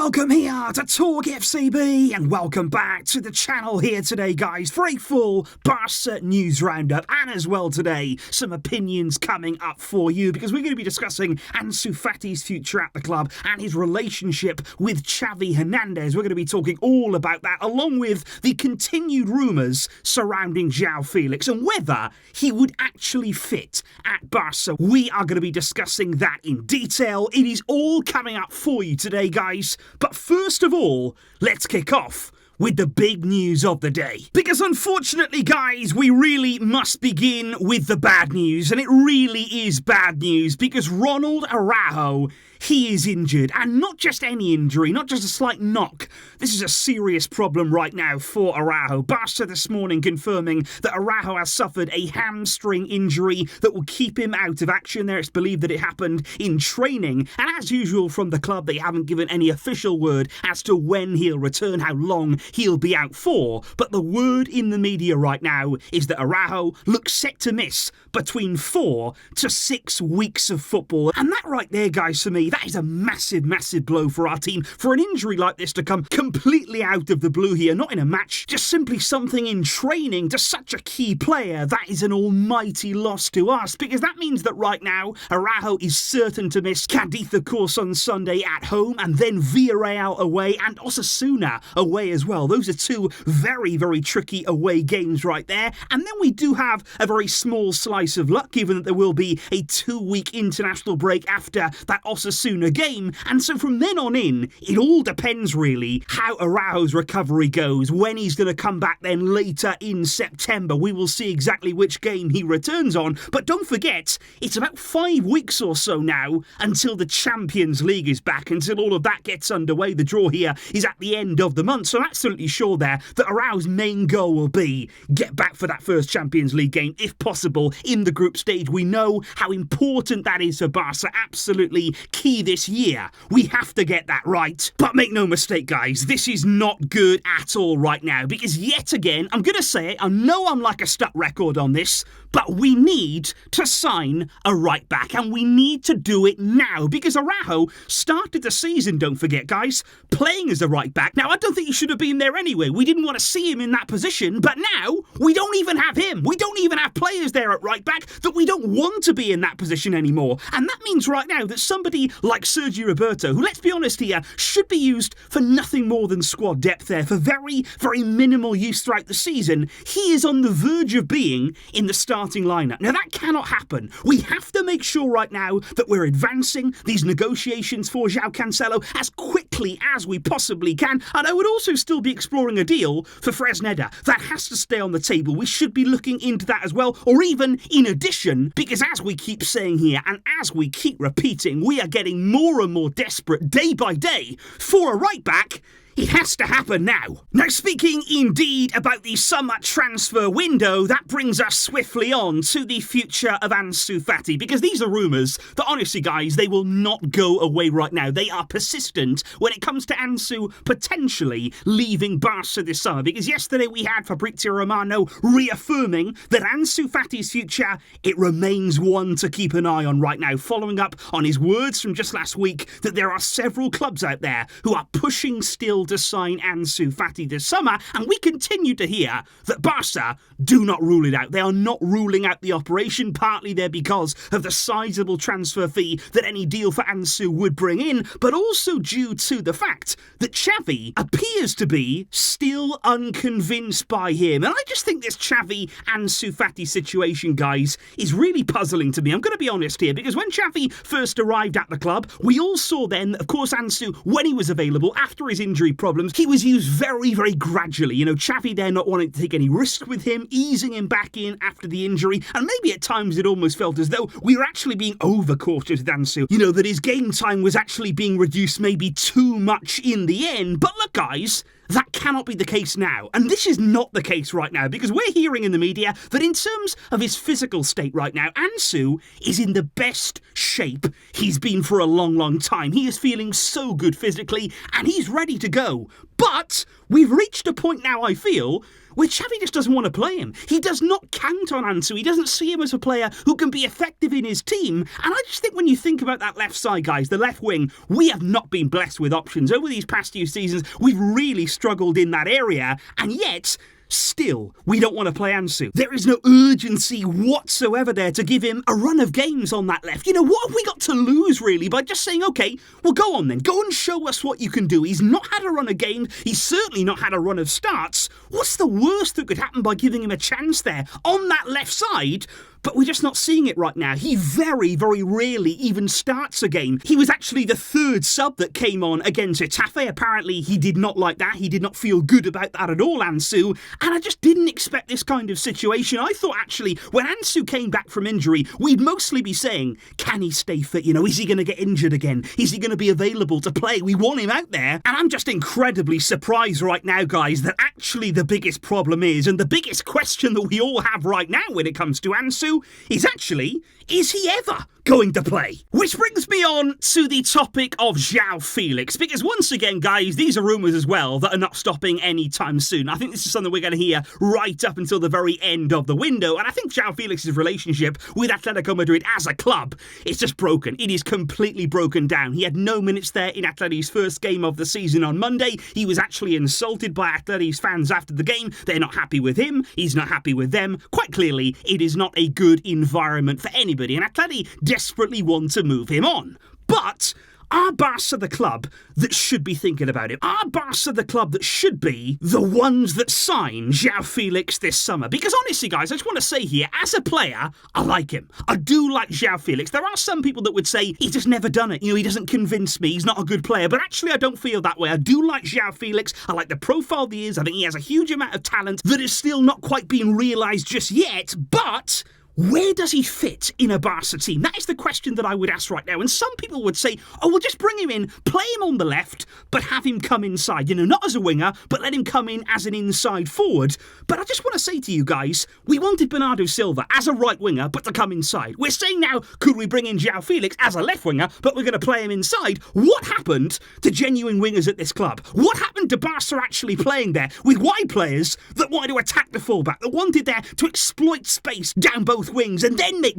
Welcome here to TalkFCB and welcome back to the channel here today, guys, for a full Barça news roundup, and as well today some opinions coming up for you because we're going to be discussing Ansu Fati's future at the club and his relationship with Xavi Hernandez. We're going to be talking all about that, along with the continued rumours surrounding Joao Felix and whether he would actually fit at Barça. We are going to be discussing that in detail. It is all coming up for you today, guys. But first of all, let's kick off with the big news of the day. Because unfortunately, guys, we really must begin with the bad news. And it really is bad news because Ronald Araujo, he is injured. And not just any injury, not just a slight knock. This is a serious problem right now for Araujo. Barça this morning confirming that Araujo has suffered a hamstring injury that will keep him out of action there. It's believed that it happened in training. And as usual from the club, they haven't given any official word as to when he'll return, how long he'll be out for. But the word in the media right now is that Araujo looks set to miss between 4 to 6 weeks of football. And that right there, guys, for me, that is a massive, massive blow for our team. For an injury like this to come completely out of the blue here, not in a match, just simply something in training to such a key player, that is an almighty loss to us, because that means that right now, Araujo is certain to miss Cadiz, of course, on Sunday at home, and then Villarreal away, and Osasuna away as well. Those are two very, very tricky away games right there. And then we do have a very small slice of luck, given that there will be a 2-week international break after that Osasuna game. And so from then on in, it all depends really how Araujo's recovery goes, when he's going to come back then later in September. We will see exactly which game he returns on. But don't forget, it's about 5 weeks or so now until the Champions League is back, until all of that gets underway. The draw here is at the end of the month, so I'm absolutely sure there that Araujo's main goal will be get back for that first Champions League game, if possible, in the group stage. We know how important that is for Barça, absolutely key this year. We have to get that right. But make no mistake, guys, this is not good at all right now, because yet again, I'm going to say it, I know I'm like a stuck record on this, but we need to sign a right back, and we need to do it now, because Araujo started the season, don't forget, guys, playing as a right back. Now, I don't think he should have been there anyway. We didn't want to see him in that position, but now we don't even have him. We don't even have players there at right back that we don't want to be in that position anymore. And that means right now that somebody like Sergio Roberto, who, let's be honest here, should be used for nothing more than squad depth there, for very, very minimal use throughout the season, he is on the verge of being in the starting lineup. Now, that cannot happen. We have to make sure right now that we're advancing these negotiations for Joao Cancelo as quickly as we possibly can. And I would also still be exploring a deal for Fresneda. That has to stay on the table. We should be looking into that as well, or even in addition, because as we keep saying here and as we keep repeating, we are getting more and more desperate day by day for a right back. It has to happen now. Now, speaking indeed about the summer transfer window, that brings us swiftly on to the future of Ansu Fati, because these are rumours that, honestly, guys, they will not go away right now. They are persistent when it comes to Ansu potentially leaving Barca this summer, because yesterday we had Fabrizio Romano reaffirming that Ansu Fati's future, it remains one to keep an eye on right now, following up on his words from just last week that there are several clubs out there who are pushing still to sign Ansu Fati this summer, and we continue to hear that Barca do not rule it out. They are not ruling out the operation, partly there because of the sizable transfer fee that any deal for Ansu would bring in, but also due to the fact that Xavi appears to be still unconvinced by him. And I just think this Xavi-Ansu Fati situation, guys, is really puzzling to me. I'm going to be honest here, because when Xavi first arrived at the club, we all saw then, of course, Ansu, when he was available after his injury problems, he was used very, very gradually. You know, Xavi there not wanting to take any risk with him, easing him back in after the injury, and maybe at times it almost felt as though we were actually being overcautious with Ansu. You know, that his game time was actually being reduced maybe too much in the end. But look, guys, that cannot be the case now. And this is not the case right now, because we're hearing in the media that in terms of his physical state right now, Ansu is in the best shape he's been for a long, long time. He is feeling so good physically, and he's ready to go. But we've reached a point now, I feel, where Xavi just doesn't want to play him. He does not count on Ansu. He doesn't see him as a player who can be effective in his team. And I just think when you think about that left side, guys, the left wing, we have not been blessed with options. Over these past few seasons, we've really struggled in that area. And yet, still, we don't want to play Ansu. There is no urgency whatsoever there to give him a run of games on that left. You know, what have we got to lose, really, by just saying, okay, well, go on then. Go and show us what you can do. He's not had a run of games. He's certainly not had a run of starts. What's the worst that could happen by giving him a chance there on that left side? But we're just not seeing it right now. He very, very rarely even starts a game. He was actually the third sub that came on against Getafe. Apparently, he did not like that. He did not feel good about that at all, Ansu. And I just didn't expect this kind of situation. I thought, actually, when Ansu came back from injury, we'd mostly be saying, can he stay fit? You know, is he going to get injured again? Is he going to be available to play? We want him out there. And I'm just incredibly surprised right now, guys, that actually the biggest problem is, and the biggest question that we all have right now when it comes to Ansu, is actually, is he ever going to play? Which brings me on to the topic of Joao Felix, because once again, guys, these are rumours as well that are not stopping anytime soon. I think this is something we're going to hear right up until the very end of the window, and I think Joao Felix's relationship with Atletico Madrid as a club is just broken. It is completely broken down. He had no minutes there in Atleti's first game of the season on Monday. He was actually insulted by Atleti's fans after the game. They're not happy with him. He's not happy with them. Quite clearly, it is not a good environment for anybody, and Atleti desperately want to move him on. But are Barça the club that should be thinking about it? Are Barça the club that should be the ones that sign Joao Felix this summer? Because honestly, guys, I just want to say here, as a player, I like him. I do like Joao Felix. There are some people that would say he's just never done it. You know, he doesn't convince me. He's not a good player. But actually, I don't feel that way. I do like Joao Felix. I like the profile he is. I think he has a huge amount of talent that is still not quite being realised just yet. But where does he fit in a Barca team? That is the question that I would ask right now. And some people would say, oh, we'll just bring him in, play him on the left, but have him come inside. You know, not as a winger, but let him come in as an inside forward. But I just want to say to you guys, we wanted Bernardo Silva as a right winger, but to come inside. We're saying now, could we bring in Joao Felix as a left winger, but we're going to play him inside? What happened to genuine wingers at this club? What happened to Barca actually playing there with wide players that wanted to attack the fullback, that wanted there to exploit space down both wings and then make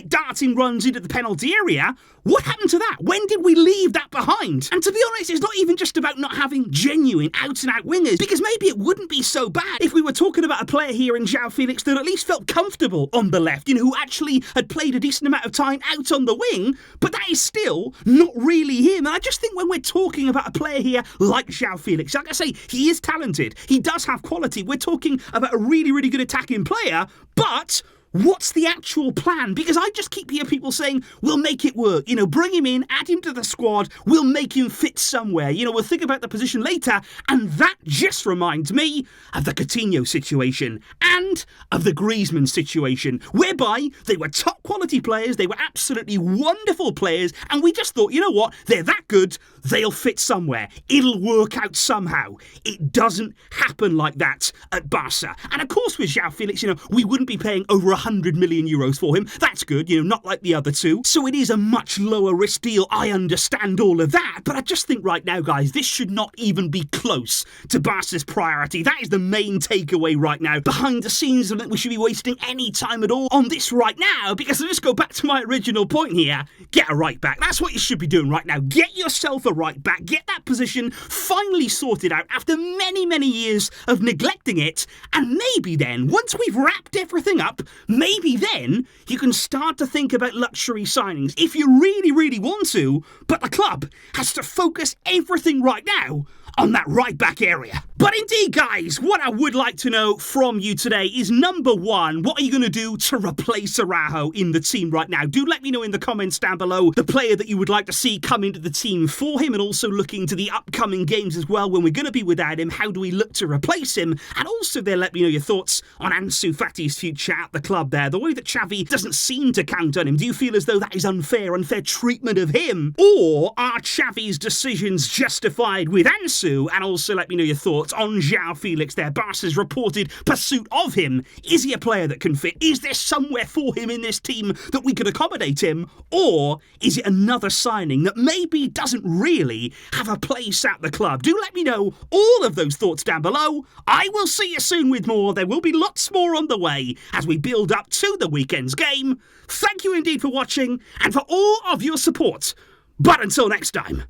darting runs into the penalty area? What happened to that? When did we leave that behind? And to be honest, it's not even just about not having genuine out-and-out wingers, because maybe it wouldn't be so bad if we were talking about a player here in Joao Felix that at least felt comfortable on the left, you know, who actually had played a decent amount of time out on the wing, but that is still not really him. And I just think when we're talking about a player here like Joao Felix, like I say, he is talented, he does have quality, we're talking about a really, really good attacking player, but what's the actual plan? Because I just keep hearing people saying, we'll make it work. You know, bring him in, add him to the squad, we'll make him fit somewhere. You know, we'll think about the position later. And that just reminds me of the Coutinho situation and of the Griezmann situation, whereby they were top quality players, they were absolutely wonderful players, and we just thought, you know what, they're that good, they'll fit somewhere. It'll work out somehow. It doesn't happen like that at Barca. And of course with Joao Felix, you know, we wouldn't be paying over 100 million euros for him. That's good, you know, not like the other two. So it is a much lower risk deal. I understand all of that, but I just think right now, guys, this should not even be close to Barca's priority. That is the main takeaway right now. Behind the scenes, I think we should be wasting any time at all on this right now, because I'll just go back to my original point here. Get a right back. That's what you should be doing right now. Get yourself a right back. Get that position finally sorted out after many, many years of neglecting it. And maybe then, once we've wrapped everything up, maybe then you can start to think about luxury signings if you really, really want to, but the club has to focus everything right now on that right back area. But indeed, guys, what I would like to know from you today is, number one, what are you going to do to replace Araujo in the team right now? Do let me know in the comments down below the player that you would like to see come into the team for him, and also looking to the upcoming games as well when we're going to be without him. How do we look to replace him? And also there, let me know your thoughts on Ansu Fati's future at the club there. The way that Xavi doesn't seem to count on him. Do you feel as though that is unfair treatment of him? Or are Xavi's decisions justified with Ansu? And also let me know your thoughts thoughts on Joao Felix there. Barca's reported pursuit of him. Is he a player that can fit? Is there somewhere for him in this team that we could accommodate him? Or is it another signing that maybe doesn't really have a place at the club? Do let me know all of those thoughts down below. I will see you soon with more. There will be lots more on the way as we build up to the weekend's game. Thank you indeed for watching and for all of your support. But until next time,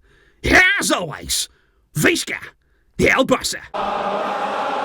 as always, Visca, el Barça.